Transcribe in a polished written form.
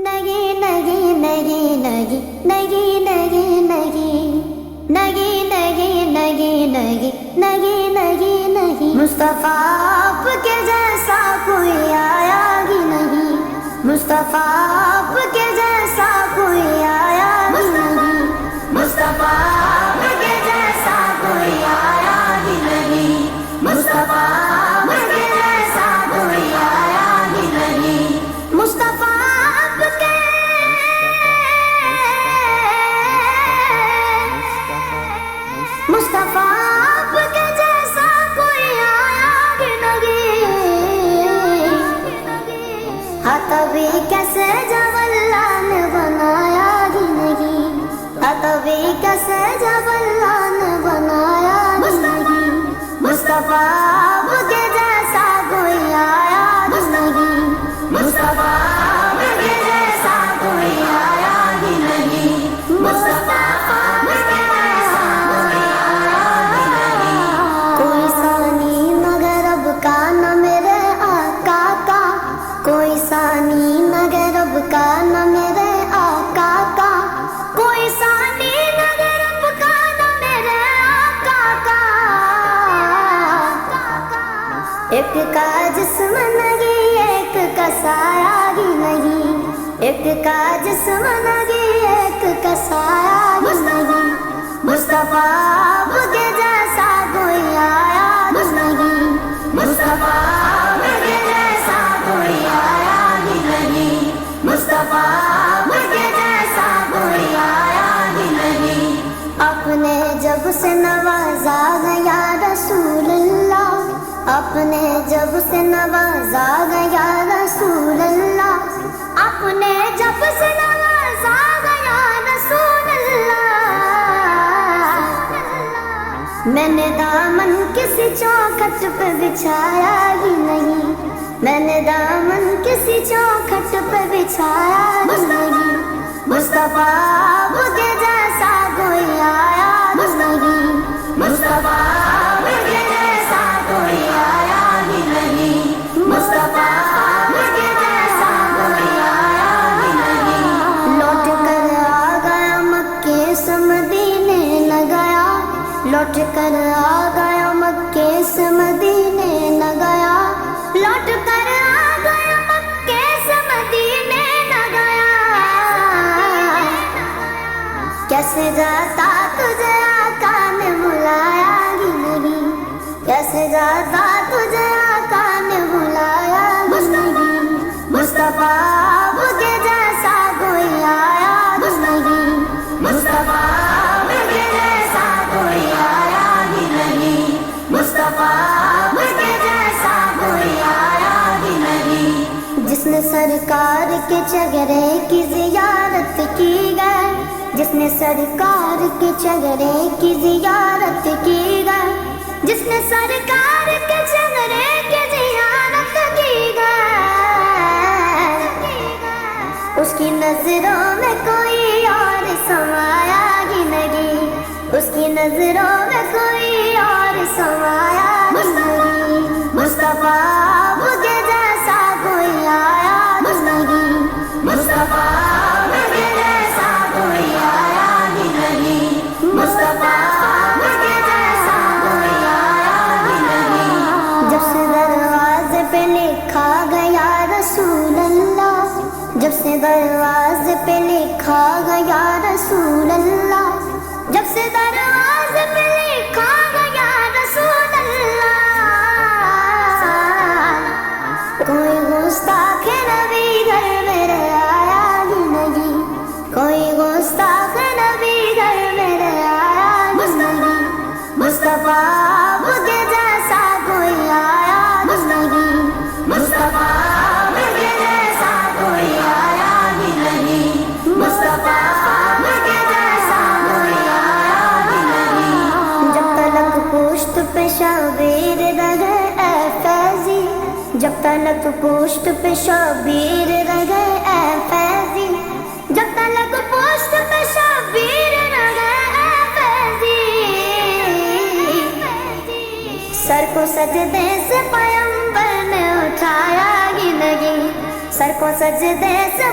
نہیں نہیں نہیں نہیں نہیں نہیں نہیں نہیں نہیں نہیں نہیں نہیں نہیں نہیں مصطفیٰ آپ کے جیسا کوئی آیا ہی نہیں، مصطفیٰ آپ کے جیسا کوئی آیا ہی نہیں، مصطفیٰ آپ کے جیسا کوئی آیا ہی نہیں، مصطفیٰ آپ کے جیسا کوئی آیا ہی نہیں، مصطفیٰ مصطفیٰ آپ کے جیسا کوئی آیا ہی نہیں، ہاتھوی کیسے جب اللہ نے بنایا ہی نہیں، ہاتھوی کیسے جب اللہ نے بنایا ہی نہیں، مصطفیٰ آپ کے جیسا کوئی آیا ہی نہیں، مصطفیٰ آپ کے جیسا کوئی آیا ہی نہیں، مصطفیٰ کا نہ میرے آقا کا، کوئی ثانی نہ رب کا نہ میرے آقا کا، ایک کا جسم نہیں ایک کا سایہ ہی نہیں، ایک کا جسم نہیں ایک کا سایہ ہی نہیں، مصطفیٰ آپ کے جیسا کوئی آیا ہی نہیں، مصطفیٰ آپ کے جیسا کوئی آیا ہی نہیں، مصطفیٰ آپ کے جیسا کوئی آیا ہی نہیں، اپنے جب سے نوازا گیا رسول اللہ، اپنے جب سے نوازا گیا رسول اللہ، اپنے جب سے نوازا گیا رسول اللہ، میں نے دامن کسی چوکھٹ پہ بچھایا ہی نہیں، میں نے دامن کسی چوکھٹ پہ بچھایا ہی نہیں، مصطفیٰ آپ کے جیسا کوئی آیا ہی نہیں، مصطفیٰ آپ کے جیسا کوئی آیا ہی نہیں، مصطفیٰ آپ کے جیسا کوئی آیا ہی نہیں، لوٹ کر آ گیا مکے سے مدینے نہ گیا، لوٹ کر آ گیا مکے سے مدینے نہ گیا، لوٹ کر آ گیا مکے سے مدینے نہ گیا، کیسے جاتا تجھے آقا نے بلایا ہی نہیں، کیسے جاتا تجھے آقا نے بلایا ہی نہیں، مصطفیٰ آپ کے جیسا کوئی آیا ہی نہیں، مصطفیٰ آپ کے جیسا کوئی آیا ہی نہیں، مصطفیٰ آپ کے جیسا کوئی آیا ہی نہیں، جس نے سرکار کے چہرے کی زیارت کی گئے، جس نے سرکار کے چہرے کی زیارت کی گئے، جس نے سرکار کے چہرے کی زیارت کی گئے، اس کی نظروں میں کوئی اور سمایا ہی نہیں، اس کی نظروں میں کوئی اور سمایا ہی نہیں، مصطفیٰ آپ کے جیسا کوئی آیا ہی نہیں، مصطفیٰ آپ کے جیسا کوئی آیا ہی نہیں، مصطفیٰ آپ کے جیسا کوئی آیا ہی نہیں، جب سے دروازے پہ لکھا گیا رسول اللہ، جب سے دروازے پہ لکھا گیا رسول اللہ، جب سے دروازے پہ لکھا گیا رسول اللہ، کوئی گستاخ نبی گھر میرے آیا ہی نہیں، کوئی گستاخ نبی گھر میرے آیا ہی نہیں، مصطفیٰ آپ کے جیسا کوئی آیا ہی نہیں، مصطفیٰ آپ کے جیسا کوئی آیا ہی نہیں، مصطفیٰ آپ کے جیسا کوئی آیا ہی نہیں، جب تلک پشت پہ شبیر رہے اے فیضی، جب تلک پشت پہ شبیر رہے اے فیضی، جب تلک پشت پہ شبیر رہے اے فیضی، سر کو سجدے سے پیغمبر نے اٹھایا ہی نہیں، سر کو سجدے سے